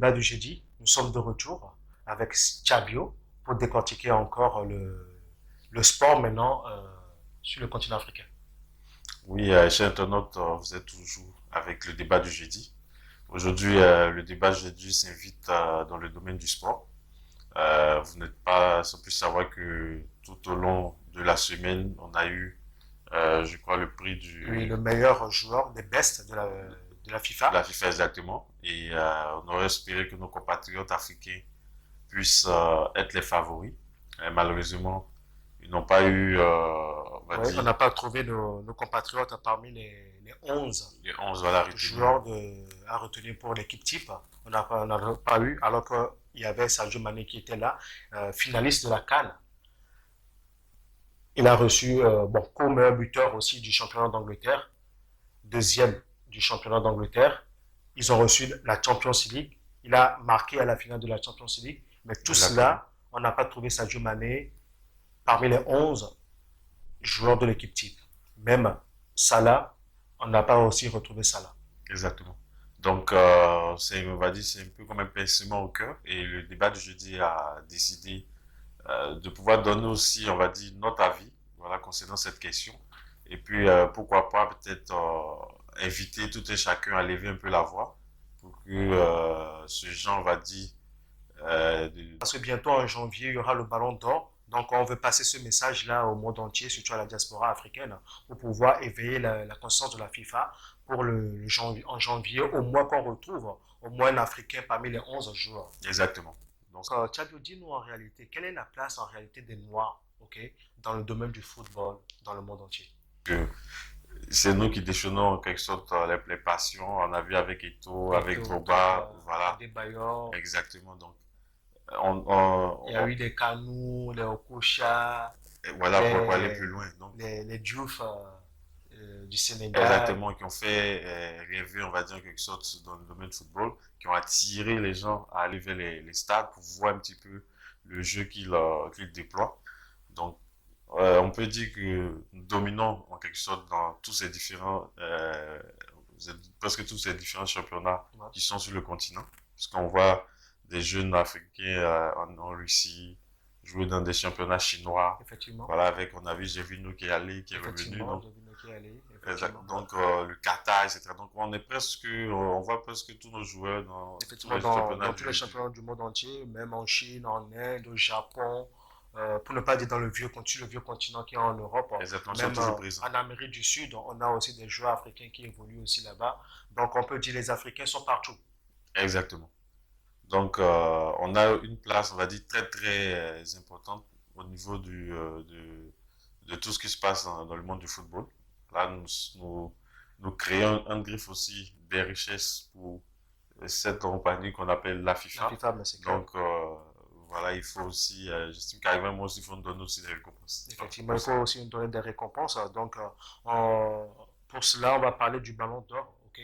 débat du jeudi. Nous sommes de retour avec Chabio pour décortiquer encore le sport maintenant sur le continent africain. Oui, chers internautes, vous êtes toujours avec le débat du jeudi. Aujourd'hui, le débat du jeudi s'invite dans le domaine du sport. Vous n'êtes pas sans plus savoir que tout au long de la semaine, on a eu, je crois, le prix Oui, du, le meilleur joueur des bestes de la de la FIFA. FIFA exactement. Et on aurait espéré que nos compatriotes africains puissent être les favoris. Malheureusement, ils n'ont pas eu, on va Oui, on dire, n'a pas trouvé nos compatriotes parmi les 11 les 11 voilà, retenus. joueurs à retenir pour l'équipe type. On n'a pas eu, alors qu'il y avait Sadio Mané qui était là, finaliste de la CAN. Il a reçu, comme meilleur buteur aussi du championnat d'Angleterre, deuxième du championnat d'Angleterre. Ils ont reçu la Champions League. Il a marqué à la finale de la Champions League. Mais tout Exactement. cela, on n'a pas trouvé Sadio Mané parmi les 11 joueurs de l'équipe type. Même Salah, on n'a pas aussi retrouvé Salah. Exactement. Donc, on va dire, c'est un peu comme un pincement au cœur. Et le débat de jeudi a décidé de pouvoir donner aussi, on va dire, notre avis, voilà, concernant cette question. Et puis, pourquoi pas peut-être inviter tout un chacun à lever un peu la voix pour que ce genre, on va dire, de... Parce que bientôt en janvier, il y aura le Ballon d'Or. Donc, on veut passer ce message-là au monde entier, surtout à la diaspora africaine, pour pouvoir éveiller la conscience de la FIFA pour en janvier, au moins qu'on retrouve au moins un Africain parmi les 11 joueurs. Exactement. Donc, Donc, Tchadou, dis-nous en réalité, quelle est la place en réalité des Noirs, ok, dans le domaine du football dans le monde entier? que c'est nous qui déchaînons en quelque sorte les passions. On a vu avec Eto'o, avec Eto'o, Drogba, voilà, Adebayor, exactement. Donc, il y a eu des Kanou, les Okocha, voilà pour aller les, plus loin. Donc, les Diouf du Sénégal. exactement, qui ont fait rêver, on va dire, en quelque sorte, dans le domaine du football, qui ont attiré les gens à aller vers les stades pour voir un petit peu le jeu qu'ils déploient. Donc, on peut dire que nous dominons en quelque sorte dans tous ces différents, presque tous ces différents championnats Ouais, qui sont sur le continent. Parce qu'on voit des jeunes Africains en Russie jouer dans des championnats chinois. effectivement. Voilà, on a vu, j'ai vu nous qui est allé, qui est revenu. Effectivement, Donc, j'ai vu qui aller, exact. effectivement. Ouais. Donc, le Qatar, etc. Donc, on voit presque tous nos joueurs dans tous Effectivement, les championnats dans tous les championnats du monde entier, même en Chine, en Inde, au Japon, pour ne pas dire dans le vieux continent qui est en Europe, exactement, ils sont même toujours présents. en Amérique du Sud, on a aussi des joueurs africains qui évoluent aussi là-bas. Donc on peut dire les Africains sont partout. Exactement. Donc, on a une place, on va dire, très, très importante au niveau de tout ce qui se passe dans le monde du football. Là, nous créons un griffe aussi des richesses pour cette compagnie qu'on appelle la La FIFA. FIFA, mais c'est clair. Donc, voilà, il faut aussi, j'estime qu'à un moment aussi, il faut nous donner aussi des récompenses. Effectivement, Pour il faut ça. aussi nous donner des récompenses. Donc, pour cela, on va parler du Ballon d'Or. Ok.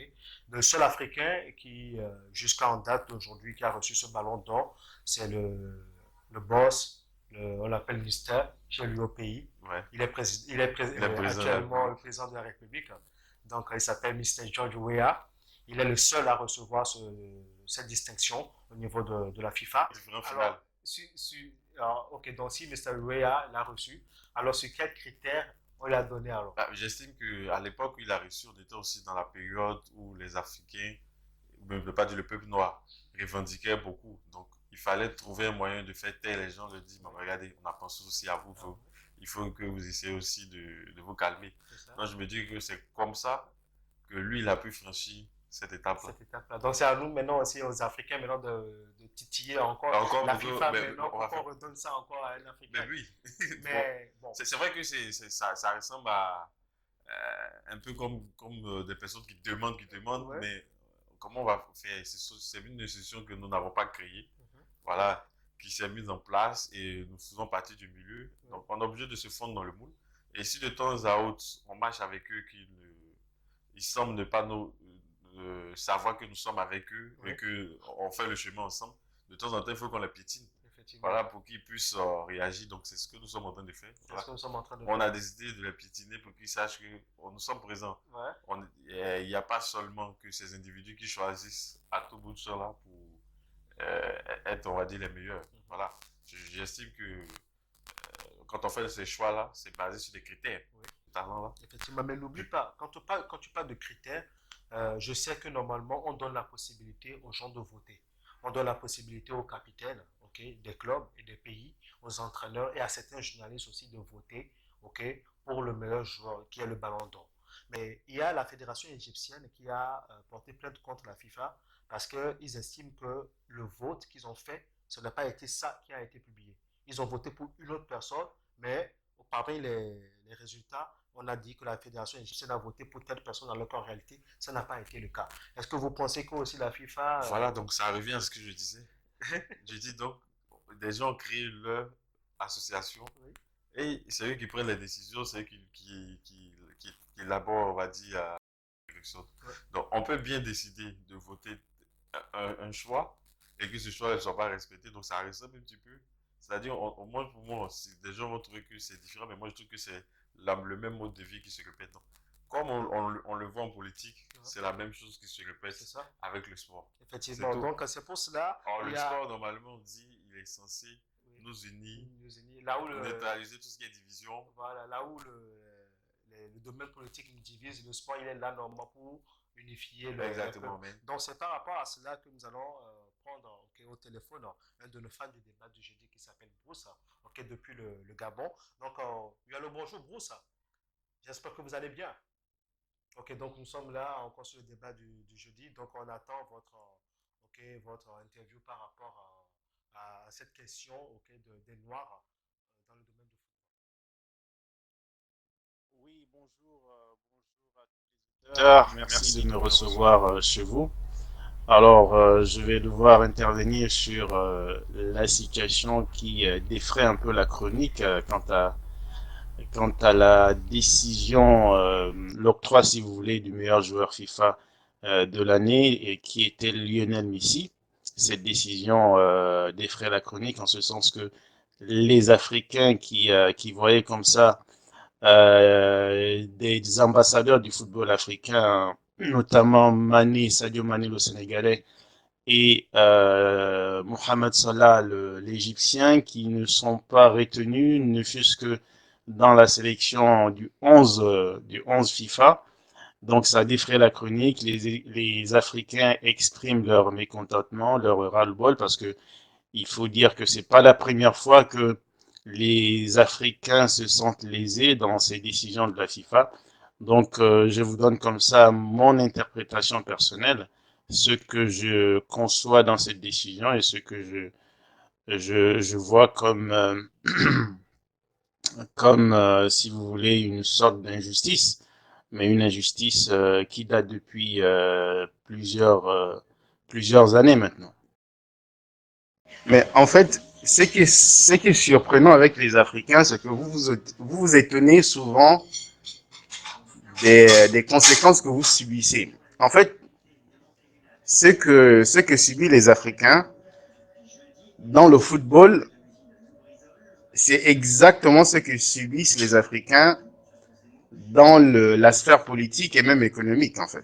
Le seul Africain qui, jusqu'à en date d'aujourd'hui, qui a reçu ce Ballon d'Or, c'est le boss, on l'appelle Mister, chez lui au pays. Ouais. Il est président de la Actuellement le République. président de la République. Donc, il s'appelle Mister George Weah. Il est le seul à recevoir cette distinction au niveau de la FIFA. Différent final. Alors, ok, donc si Mr. Weah l'a reçu, alors sur quels critères on l'a donné alors? Bah, j'estime qu'à l'époque où il a reçu, on était aussi dans la période où les Africains, ne veux pas dire le peuple noir, revendiquaient beaucoup. Donc, il fallait trouver un moyen de faire taire les gens, de dire, mais regardez, on a pensé aussi à vous, Ah, il faut que vous essayez aussi de vous calmer. c'est ça, Donc, je me dis que c'est comme ça que lui, il a pu franchir cette étape-là. cette étape-là. Donc c'est à nous maintenant aussi, aux Africains, maintenant de titiller encore Encore, la FIFA mais, maintenant on pour va qu'on faire, redonne ça encore à un mais Africain. oui, bon, Mais bon, c'est vrai que ça ressemble à un peu comme des personnes qui demandent, ouais. mais comment on va faire? C'est une décision que nous n'avons pas créée, Mhm, voilà, qui s'est mise en place et nous faisons partie du milieu. ouais, Donc, on est obligé de se fondre dans le moule. Et si de temps à autre, on marche avec eux, ils semblent ne pas nous, savoir que nous sommes avec eux et ouais, qu'on fait le chemin ensemble, de temps en temps, il faut qu'on les piétine. effectivement. Voilà, pour qu'ils puissent réagir. Donc, c'est ce que nous sommes en train de faire. C'est ce Voilà. que nous sommes en train de On faire. a décidé de les piétiner pour qu'ils sachent que nous sommes présents. Ouais. Il n'y a pas seulement que ces individus qui choisissent à tout bout de champ là être, on va dire, les meilleurs. Voilà. J'estime que quand on fait ces choix-là, c'est basé sur des critères. Oui. Talent là. Effectivement, mais n'oublie pas, quand tu parles de critères, je sais que normalement, on donne la possibilité aux gens de voter. On donne la possibilité aux capitaines, ok, des clubs et des pays, aux entraîneurs et à certains journalistes aussi de voter, ok, pour le meilleur joueur qui est le ballon d'or. Mais il y a la fédération égyptienne qui a porté plainte contre la FIFA parce qu'ils estiment que le vote qu'ils ont fait, ce n'a pas été ça qui a été publié. Ils ont voté pour une autre personne, mais parmi les résultats, on a dit que la fédération égyptienne a voté pour telle personne alors qu'en réalité, ça n'a pas été le cas. Est-ce que vous pensez que aussi la FIFA... Voilà, donc ça revient à ce que je disais. Je dis donc, des gens créent leur association Oui, et c'est eux qui prennent les décisions, c'est eux qui élaborent, on va dire, quelque chose. ouais, Donc, on peut bien décider de voter un choix et que ce choix ne soit pas respecté. Donc, ça ressemble un petit peu. C'est-à-dire, au moins pour moi, des gens vont trouver que c'est différent, mais moi, je trouve que c'est le même mode de vie qui se répète. Donc, comme on le voit en politique, ouais, c'est la même chose qui se c'est répète ça. avec le sport. C'est Effectivement. tout. Donc, c'est pour cela, Or, il le y a... sport, normalement, on dit, il est censé Oui, nous unir, nous unis. Là où neutraliser tout ce qui est division. voilà, là où le domaine politique nous divise, le sport, il est là normalement pour unifier les peuples. Exactement, mais Donc, c'est par rapport à cela que nous allons prendre ok, au téléphone un de nos fans du débat du jeudi qui s'appelle Bruce, ok, depuis le Gabon. Donc, il y a le bonjour Bruce. J'espère que vous allez bien. Ok, donc nous sommes là encore sur le débat du jeudi. Donc, on attend ok, votre interview par rapport à cette question ok, des Noirs dans le domaine du Oui, bonjour, bonjour à tous les auditeurs. Merci merci de de me me recevoir recevoir. chez vous. Alors, je vais devoir intervenir sur la situation qui défraie un peu la chronique quant à la décision, l'octroi, si vous voulez, du meilleur joueur FIFA de l'année, et qui était Lionel Messi. Cette décision défraie la chronique en ce sens que les Africains qui voyaient comme ça des ambassadeurs du football africain, notamment Mané, Sadio Mané, le Sénégalais, et Mohamed Salah, l'Égyptien, qui ne sont pas retenus, ne fût-ce que dans la sélection du 11 FIFA. Donc ça défraie la chronique. Les Africains expriment leur mécontentement, leur ras-le-bol, parce que il faut dire que c'est pas la première fois que les Africains se sentent lésés dans ces décisions de la FIFA. Donc, je vous donne comme ça mon interprétation personnelle, ce que je conçois dans cette décision et ce que je vois comme si vous voulez, une sorte d'injustice, mais une injustice qui date depuis plusieurs années maintenant. Mais en fait, ce qui est surprenant avec les Africains, c'est que vous étonnez souvent des conséquences que vous subissez. En fait, ce que subissent les Africains dans le football, c'est exactement ce que subissent les Africains dans la sphère politique et même économique, en fait.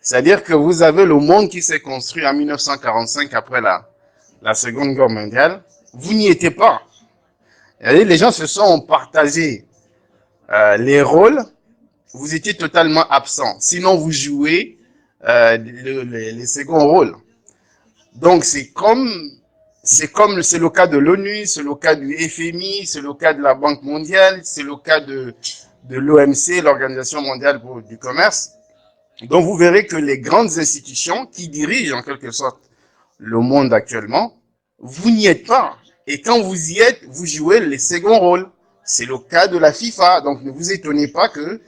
C'est-à-dire que vous avez le monde qui s'est construit en 1945 après la Seconde Guerre mondiale. Vous n'y étiez pas. Les gens se sont partagés les rôles. Vous étiez totalement absent. Sinon, vous jouez les seconds rôles. Donc, c'est le cas de l'ONU, c'est le cas du FMI, c'est le cas de la Banque mondiale, c'est le cas de l'OMC, l'Organisation mondiale du commerce. Donc, vous verrez que les grandes institutions qui dirigent en quelque sorte le monde actuellement, vous n'y êtes pas. Et quand vous y êtes, vous jouez les seconds rôles. C'est le cas de la FIFA. Donc, ne vous étonnez pas que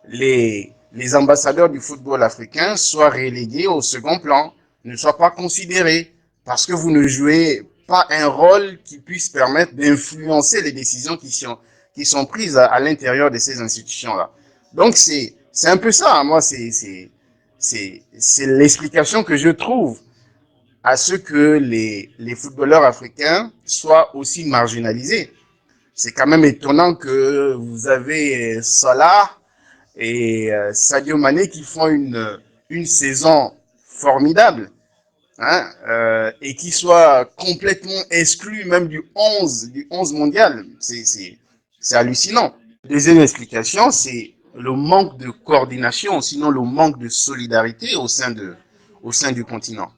les ambassadeurs du football africain soient relégués au second plan, ne soient pas considérés, parce que vous ne jouez pas un rôle qui puisse permettre d'influencer les décisions qui sont prises à l'intérieur de ces institutions-là. Donc, c'est un peu ça. Moi, c'est l'explication que je trouve à ce que les footballeurs africains soient aussi marginalisés. C'est quand même étonnant que vous avez Salah et Sadio Mané qui font une saison formidable. hein, et qui soit complètement exclu même du 11 mondial. C'est hallucinant. Deuxième explication, c'est le manque de coordination, sinon le manque de solidarité au sein du continent.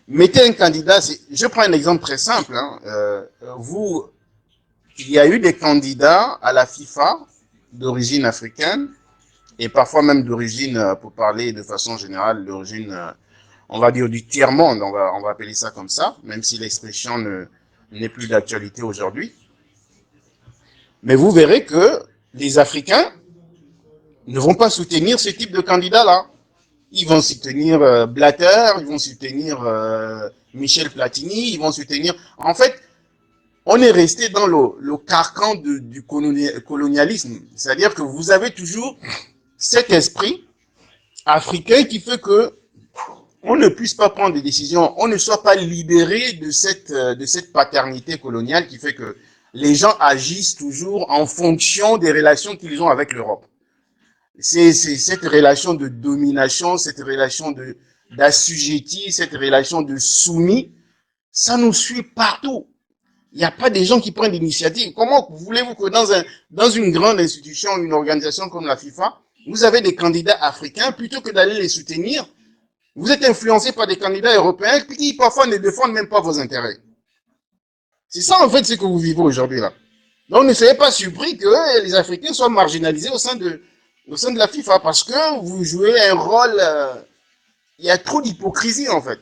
Mettez un candidat, je prends un exemple très simple, hein, il y a eu des candidats à la FIFA d'origine africaine et parfois même d'origine, pour parler de façon générale, d'origine, on va dire du tiers-monde, on va appeler ça comme ça, même si l'expression n'est plus d'actualité aujourd'hui. Mais vous verrez que les Africains ne vont pas soutenir ce type de candidat-là. Ils vont soutenir Blatter, ils vont soutenir Michel Platini, ils vont soutenir... En fait, on est resté dans le carcan du colonialisme. C'est-à-dire que vous avez toujours cet esprit africain qui fait que on ne puisse pas prendre des décisions, on ne soit pas libéré de cette paternité coloniale qui fait que les gens agissent toujours en fonction des relations qu'ils ont avec l'Europe. C'est cette relation de domination, cette relation d'assujetti, cette relation de soumis, ça nous suit partout. Il n'y a pas des gens qui prennent l'initiative. Comment voulez-vous que dans une grande institution, une organisation comme la FIFA, vous avez des candidats africains, plutôt que d'aller les soutenir, vous êtes influencé par des candidats européens qui parfois ne défendent même pas vos intérêts. C'est ça en fait ce que vous vivez aujourd'hui là. Donc ne soyez pas surpris que les Africains soient marginalisés au sein de la FIFA parce que vous jouez un rôle, il y a trop d'hypocrisie en fait.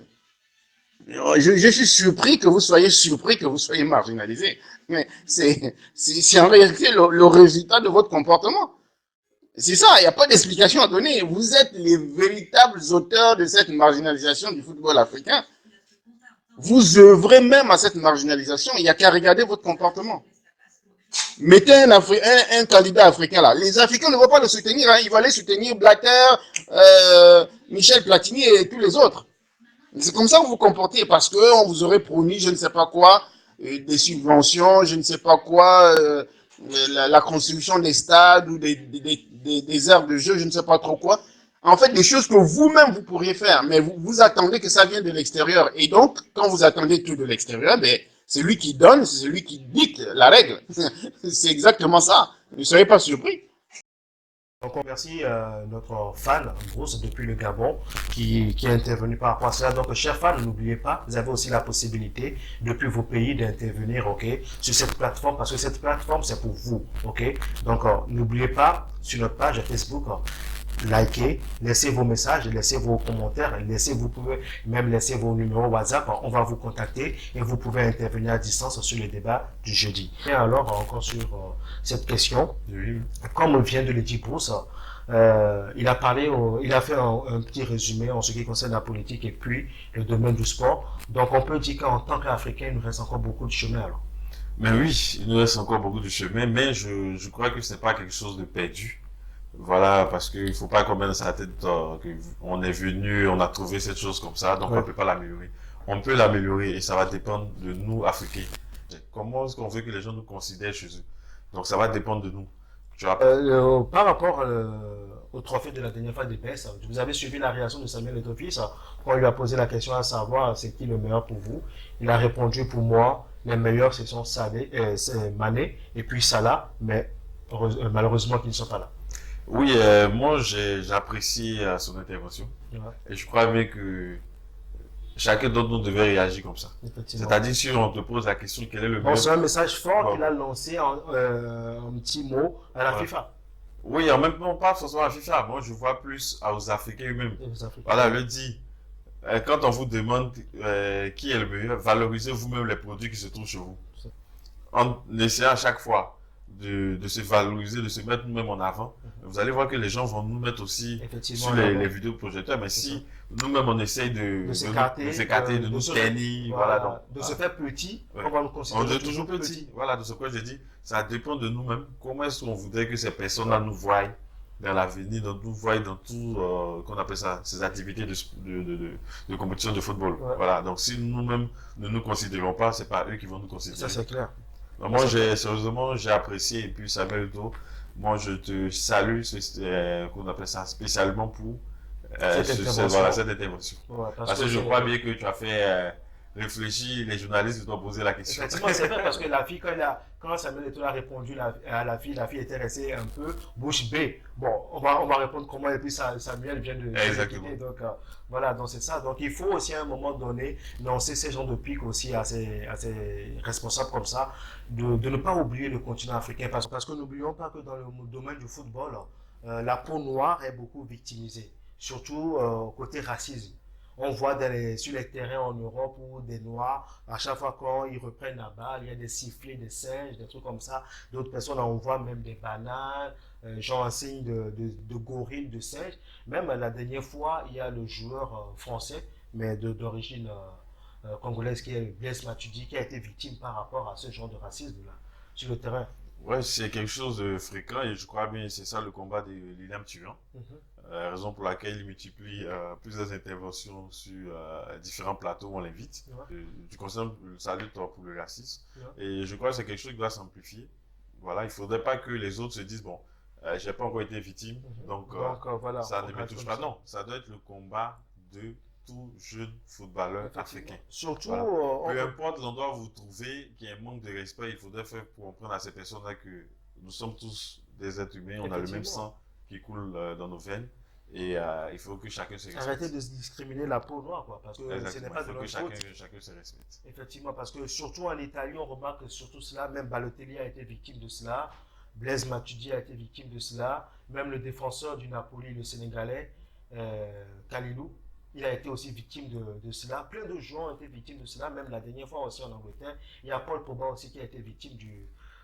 Je suis surpris que vous soyez marginalisé. Mais c'est en réalité le résultat de votre comportement. C'est ça, il n'y a pas d'explication à donner. Vous êtes les véritables auteurs de cette marginalisation du football africain. Vous œuvrez même à cette marginalisation, il n'y a qu'à regarder votre comportement. Mettez un candidat africain là. Les Africains ne vont pas le soutenir, hein. Ils vont aller soutenir Blatter, Michel Platini et tous les autres. C'est comme ça que vous vous comportez, parce qu'on vous aurait promis je ne sais pas quoi, des subventions, je ne sais pas quoi, la construction des stades ou des aires de jeu, je ne sais pas trop quoi. En fait, des choses que vous-même vous pourriez faire, mais vous attendez que ça vienne de l'extérieur. Et donc, quand vous attendez tout de l'extérieur, ben, c'est lui qui donne, c'est lui qui dicte la règle. C'est exactement ça. Ne soyez pas surpris. Donc, on remercie notre fan, Bruce, depuis le Gabon, qui est intervenu par rapport à cela. Donc, chers fans, n'oubliez pas, vous avez aussi la possibilité, depuis vos pays, d'intervenir, ok, sur cette plateforme, parce que cette plateforme, c'est pour vous, ok. Donc, n'oubliez pas, sur notre page Facebook, likez, laissez vos messages, laissez vos commentaires, vous pouvez même laisser vos numéros WhatsApp, on va vous contacter et vous pouvez intervenir à distance sur le débat du jeudi. Et alors, encore sur cette question, comme vient de le dire Bruce, il a fait un petit résumé en ce qui concerne la politique et puis le domaine du sport. Donc, on peut dire qu'en tant qu'Africain, il nous reste encore beaucoup de chemin alors. Mais oui, il nous reste encore beaucoup de chemin, mais je crois que ce n'est pas quelque chose de perdu. Voilà, parce qu'il faut pas qu'on mette dans sa tête qu'on est venu, on a trouvé cette chose comme ça, donc on peut pas l'améliorer. On peut l'améliorer et ça va dépendre de nous, Africains. Comment est-ce qu'on veut que les gens nous considèrent chez eux? Donc ça va dépendre de nous. Par rapport au trophée de la dernière fois des PS, vous avez suivi la réaction de Samuel Eto'o quand on lui a posé la question à savoir c'est qui le meilleur pour vous. Il a répondu pour moi, les meilleurs ce sont Mané et puis Salah, mais malheureusement qu'ils ne sont pas là. Oui, moi j'apprécie son intervention et je crois bien que chacun d'entre nous devait réagir comme ça. C'est-à-dire si on te pose la question quel est le meilleur. C'est un message fort qu'il a lancé en petit mot à la FIFA. Oui, en même temps pas forcément à la FIFA. Moi je vois plus aux Africains eux-mêmes. Voilà, le dit. Quand on vous demande qui est le meilleur, valorisez vous-même les produits qui se trouvent chez vous. En essayant à chaque fois de se valoriser, de se mettre nous-mêmes en avant, vous allez voir que les gens vont nous mettre aussi sur les vidéoprojecteurs. Mais si nous-mêmes on essaye de s'écarter, de nous ternir, voilà, donc, de se faire petit, on va nous considérer on est toujours petit. Voilà, de ce que je dis, ça dépend de nous-mêmes. Comment est-ce qu'on voudrait que ces personnes-là nous voient dans l'avenir, nous voient dans tout, qu'on appelle ça, ces activités de compétition de football. Voilà, donc si nous-mêmes ne nous considérons pas, c'est pas eux qui vont nous considérer. Ça c'est clair. Donc, moi, sérieusement, j'ai apprécié, et puis Samuel Eto'o, moi, je te salue, qu'on appelle ça spécialement pour Cette voilà, intervention. cette intervention. Ouais, parce Parce que que je c'est crois bien que tu as fait réfléchir les journalistes qui t'ont posé la question. effectivement, c'est vrai parce que la fille, quand Samuel Eto'o a répondu à la fille était restée un peu bouche bée. Bon, on va répondre comment, et puis Samuel vient de quitter. Exactement. Donc, voilà, donc c'est ça. Donc, il faut aussi à un moment donné lancer ces genres de pics aussi à ces responsables comme ça, de ne pas oublier le continent africain. Parce que n'oublions pas que dans le domaine du football, la peau noire est beaucoup victimisée, surtout côté racisme. On voit sur les terrains en Europe où des Noirs, à chaque fois quand ils reprennent la balle, il y a des sifflets, des singes, des trucs comme ça. D'autres personnes envoient même des bananes, genre un signe de gorille, de singe. Même la dernière fois, il y a le joueur français, mais d'origine congolaise, qui est Blaise Matuidi, qui a été victime par rapport à ce genre de racisme-là sur le terrain. Ouais, c'est quelque chose de fréquent et je crois bien que c'est ça le combat de Lilian Thuram. Mhm. Raison pour laquelle il multiplie plusieurs interventions sur différents plateaux où on l'invite. Ouais, Du concerne sa lutte pour le racisme. ouais. Et je crois que c'est quelque chose qui doit s'amplifier. Voilà, il ne faudrait pas que les autres se disent, bon, j'ai pas encore été victime, donc Mhm. Donc voilà, ça on ne me reste touche comme pas. ça. Non, ça doit être le combat de tout jeune footballeur Effectivement. africain. Surtout, Voilà. Peu importe l'endroit où vous trouvez qu'il y a un manque de respect, il faudrait faire pour comprendre à ces personnes-là que nous sommes tous des êtres humains, on a le même effectivement, sang qui coule dans nos veines et il faut que chacun se arrêtez respecte. de discriminer la peau noire, quoi, parce que ce n'est Exactement, il pas de faut que leur faute. chacun se respecte. Effectivement, parce que surtout en Italie, on remarque surtout cela, même Balotelli a été victime de cela, Blaise Matuidi a été victime de cela, même le défenseur du Napoli, le Sénégalais, Kalilou, il a été aussi victime de cela. Plein de joueurs ont été victimes de cela, même la dernière fois aussi en Angleterre. Il y a Paul Pogba aussi qui a été victime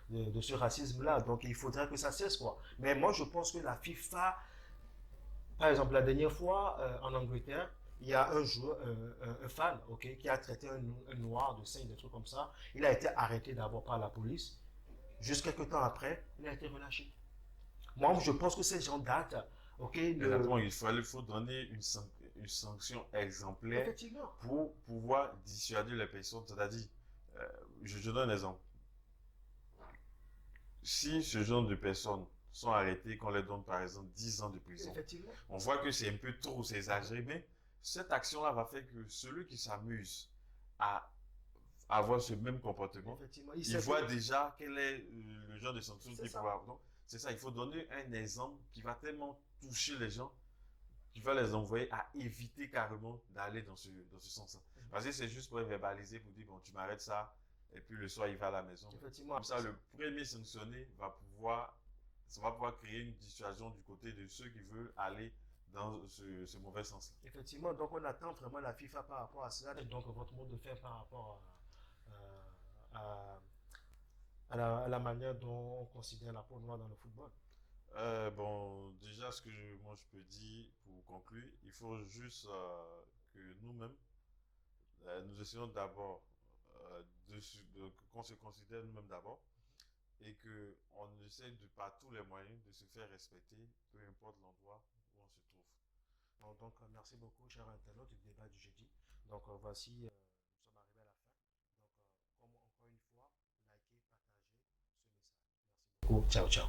de ce racisme-là. Donc il faudrait que ça cesse, quoi. Mais moi, je pense que la FIFA, par exemple, la dernière fois en Angleterre, il y a un joueur, un fan, ok, qui a traité un noir de singe, des trucs comme ça. Il a été arrêté d'abord par la police. Juste quelques temps après, il a été relâché. Moi, je pense que ces gens datent, ok, Exactement, il faut donner une sanction exemplaire effectivement, pour pouvoir dissuader les personnes. C'est-à-dire, euh, je donne un exemple. Si ce genre de personnes sont arrêtées, qu'on leur donne par exemple 10 ans de prison, effectivement, on voit que c'est un peu trop, c'est exagéré, mais cette action-là va faire que celui qui s'amuse à avoir ce même comportement, effectivement. il voit déjà quel est le genre de sanction C'est qu'il peut ça. avoir. Donc, c'est ça, il faut donner un exemple qui va tellement toucher les gens, qui va les envoyer à éviter carrément d'aller dans ce sens-là. Parce que c'est juste pour verbaliser, pour dire, bon, tu m'arrêtes ça, et puis le soir, il va à la maison. Effectivement. Comme ça, le premier sanctionné ça va pouvoir créer une dissuasion du côté de ceux qui veulent aller dans ce mauvais sens-là. Effectivement, donc on attend vraiment la FIFA par rapport à cela. Donc votre mot de fin par rapport à, à la manière dont on considère la peau noire dans le football. Bon, déjà, moi je peux dire pour conclure, il faut juste que nous-mêmes, nous essayons d'abord qu'on se considère nous-mêmes d'abord et qu'on essaie de par tous les moyens de se faire respecter, peu importe l'endroit où on se trouve. Donc, merci beaucoup, chers internautes, du débat du jeudi. Donc, voici, nous sommes arrivés à la fin. Donc, comme encore une fois, likez, partagez ce message. Merci beaucoup. Ciao, ciao.